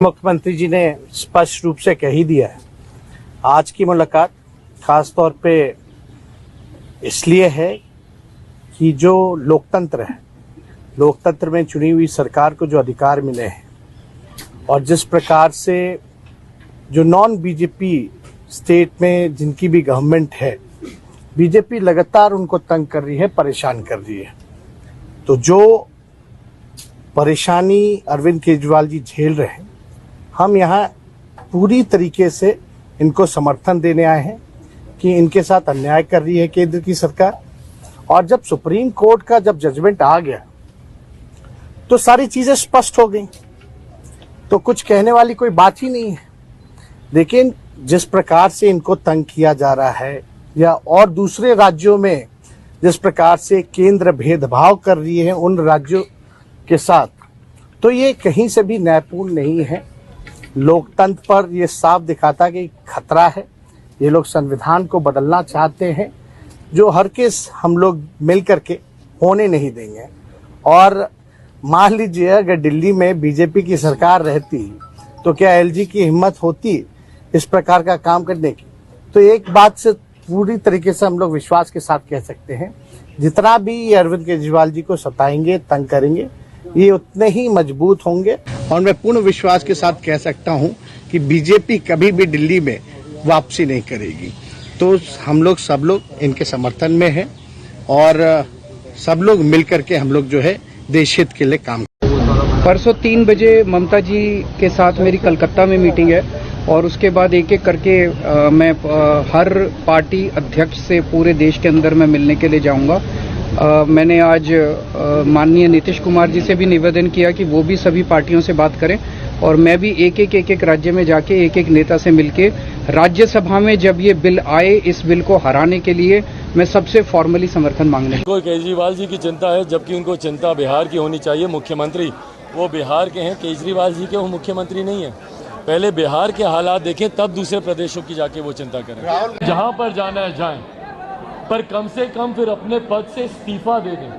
मुख्यमंत्री जी ने स्पष्ट रूप से कह ही दिया है। आज की मुलाकात खास तौर पे इसलिए है कि जो लोकतंत्र है, लोकतंत्र में चुनी हुई सरकार को जो अधिकार मिले हैं और जिस प्रकार से जो नॉन बीजेपी स्टेट में जिनकी भी गवर्नमेंट है, बीजेपी लगातार उनको तंग कर रही है, परेशान कर रही है। तो जो परेशानी अरविंद केजरीवाल जी झेल रहे हैं, हम यहाँ पूरी तरीके से इनको समर्थन देने आए हैं कि इनके साथ अन्याय कर रही है केंद्र की सरकार। और जब सुप्रीम कोर्ट का जब जजमेंट आ गया तो सारी चीजें स्पष्ट हो गई, तो कुछ कहने वाली कोई बात ही नहीं है। लेकिन जिस प्रकार से इनको तंग किया जा रहा है या और दूसरे राज्यों में जिस प्रकार से केंद्र भेदभाव कर रही है उन राज्यों के साथ, तो ये कहीं से भी न्यायपूर्ण नहीं है। लोकतंत्र पर ये साफ दिखाता कि खतरा है। ये लोग संविधान को बदलना चाहते हैं, जो हर केस हम लोग मिल करके होने नहीं देंगे। और मान लीजिए अगर दिल्ली में बीजेपी की सरकार रहती तो क्या एलजी की हिम्मत होती इस प्रकार का काम करने की? तो एक बात से पूरी तरीके से हम लोग विश्वास के साथ कह सकते हैं, जितना भी ये अरविंद केजरीवाल जी को सताएंगे, तंग करेंगे, ये उतने ही मजबूत होंगे। और मैं पूर्ण विश्वास के साथ कह सकता हूं कि बीजेपी कभी भी दिल्ली में वापसी नहीं करेगी। तो हम लोग सब लोग इनके समर्थन में हैं और सब लोग मिलकर के हम लोग जो है देश हित के लिए काम। परसों 3 बजे ममता जी के साथ मेरी कलकत्ता में मीटिंग है और उसके बाद एक एक करके मैं हर पार्टी अध्यक्ष से पूरे देश के अंदर मैं मिलने के लिए जाऊंगा। मैंने आज माननीय नीतीश कुमार जी से भी निवेदन किया कि वो भी सभी पार्टियों से बात करें और मैं भी एक एक राज्य में जाके एक एक नेता से मिलके राज्यसभा में जब ये बिल आए, इस बिल को हराने के लिए मैं सबसे फॉर्मली समर्थन मांगने। केजरीवाल जी की चिंता है, जबकि उनको चिंता बिहार की होनी चाहिए। मुख्यमंत्री वो बिहार के हैं, केजरीवाल जी के वो मुख्यमंत्री नहीं है। पहले बिहार के हालात देखें, तब दूसरे प्रदेशों की जाके वो चिंता करें। जहां पर जाना है जाएं, पर कम से कम फिर अपने पद से इस्तीफा दे दें।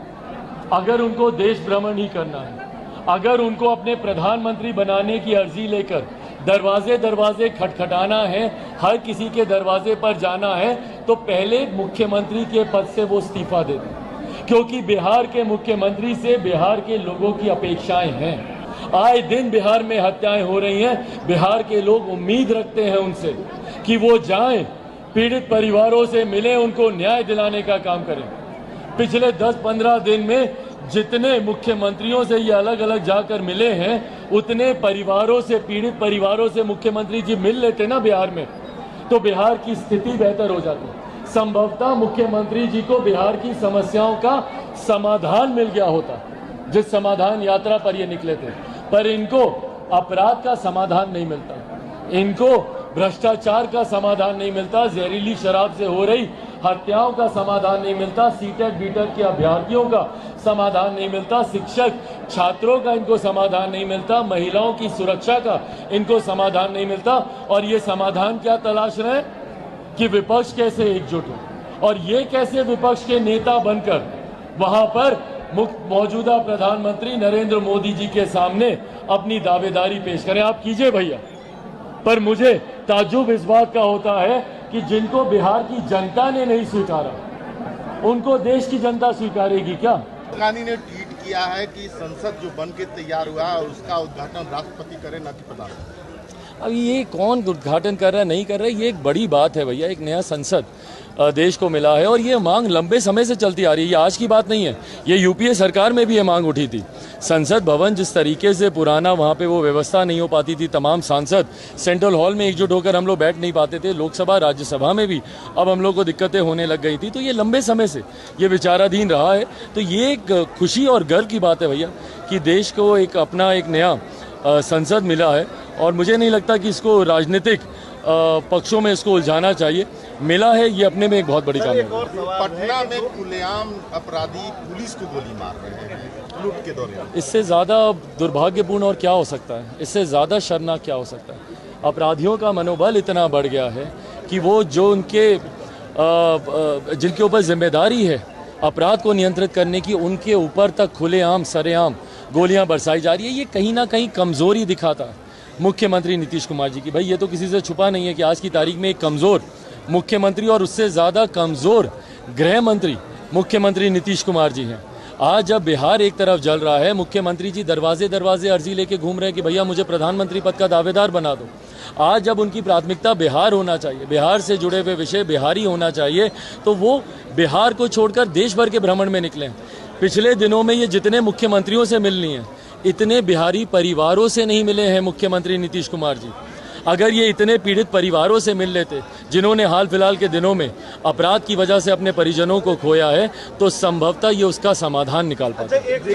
अगर उनको देश भ्रमण ही करना है, अगर उनको अपने प्रधानमंत्री बनाने की अर्जी लेकर दरवाजे दरवाजे खटखटाना है, हर किसी के दरवाजे पर जाना है, तो पहले मुख्यमंत्री के पद से वो इस्तीफा दे दें। क्योंकि बिहार के मुख्यमंत्री से बिहार के लोगों की अपेक्षाएं हैं। आए दिन बिहार में हत्याएं हो रही हैं। बिहार के लोग उम्मीद रखते हैं उनसे कि वो जाएं, पीड़ित परिवारों से मिलें, उनको न्याय दिलाने का काम करें। पिछले 10-15 दिन में जितने मुख्यमंत्रियों से ये अलग अलग जाकर मिले हैं, उतने परिवारों से, पीड़ित परिवारों से मुख्यमंत्री जी मिल लेते ना बिहार में, तो बिहार की स्थिति बेहतर हो जाती। संभवतः मुख्यमंत्री जी को बिहार की समस्याओं का समाधान मिल गया होता, जिस समाधान यात्रा पर ये निकले थे। पर इनको अपराध का समाधान नहीं मिलता, इनको भ्रष्टाचार का समाधान नहीं मिलता, जहरीली शराब से हो रही हत्याओं का समाधान नहीं मिलता, सीटेट बीटेट के अभ्यर्थियों का समाधान नहीं मिलता, शिक्षक छात्रों का इनको समाधान नहीं मिलता, महिलाओं की सुरक्षा का इनको समाधान नहीं मिलता। और ये समाधान क्या तलाश रहे हैं कि विपक्ष कैसे एकजुट हो और ये कैसे विपक्ष के नेता बनकर वहां पर मौजूदा प्रधानमंत्री नरेंद्र मोदी जी के सामने अपनी दावेदारी पेश करें। आप कीजिए भैया, पर मुझे ताज्जुब इस बात का होता है कि जिनको बिहार की जनता ने नहीं स्वीकारा, उनको देश की जनता स्वीकारेगी क्या? गांधी ने ट्वीट किया है कि संसद जो बन के तैयार हुआ है उसका उद्घाटन राष्ट्रपति करे, न कि प्रधानमंत्री। अब ये कौन उद्घाटन कर रहा है, नहीं कर रहा है, ये एक बड़ी बात है भैया। एक नया संसद देश को मिला है और ये मांग लंबे समय से चलती आ रही है। ये आज की बात नहीं है, ये यूपीए सरकार में भी ये मांग उठी थी। संसद भवन जिस तरीके से पुराना, वहाँ पे वो व्यवस्था नहीं हो पाती थी, तमाम सांसद सेंट्रल हॉल में एकजुट होकर हम लोग बैठ नहीं पाते थे। लोकसभा राज्यसभा में भी अब हम लोग को दिक्कतें होने लग गई थी। तो ये लंबे समय से ये विचाराधीन रहा है। तो ये एक खुशी और गर्व की बात है भैया कि देश को एक अपना एक नया संसद मिला है और मुझे नहीं लगता कि इसको राजनीतिक पक्षों में इसको उलझाना चाहिए। मिला है, ये अपने में एक बहुत बड़ी काम है। पटना में खुलेआम अपराधी पुलिस को गोली मार रहे हैं लूट के दौरान। इससे ज़्यादा दुर्भाग्यपूर्ण और क्या हो सकता है, इससे ज़्यादा शर्मनाक क्या हो सकता है? अपराधियों का मनोबल इतना बढ़ गया है कि वो जो उनके जिनके ऊपर जिम्मेदारी है अपराध को नियंत्रित करने की, उनके ऊपर तक खुलेआम सरेआम गोलियां बरसाई जा रही है। ये कहीं ना कहीं कमज़ोरी दिखाता है। मुख्यमंत्री नीतीश कुमार जी की। भाई ये तो किसी से छुपा नहीं है कि आज की तारीख में एक कमज़ोर मुख्यमंत्री और उससे ज़्यादा कमज़ोर गृह मंत्री मुख्यमंत्री नीतीश कुमार जी हैं। आज जब बिहार एक तरफ जल रहा है, मुख्यमंत्री जी दरवाजे दरवाजे अर्जी लेके घूम रहे हैं कि भैया मुझे प्रधानमंत्री पद का दावेदार बना दो। आज जब उनकी प्राथमिकता बिहार होना चाहिए, बिहार से जुड़े हुए विषय बिहारी होना चाहिए, तो वो बिहार को छोड़कर देश भर के भ्रमण में निकले। पिछले दिनों में ये जितने मुख्यमंत्रियों से मिलनी है, इतने बिहारी परिवारों से नहीं मिले हैं मुख्यमंत्री नीतीश कुमार जी। अगर ये इतने पीड़ित परिवारों से मिल लेते जिन्होंने हाल फिलहाल के दिनों में अपराध की वजह से अपने परिजनों को खोया है, तो संभवतः ये उसका समाधान निकाल पाते।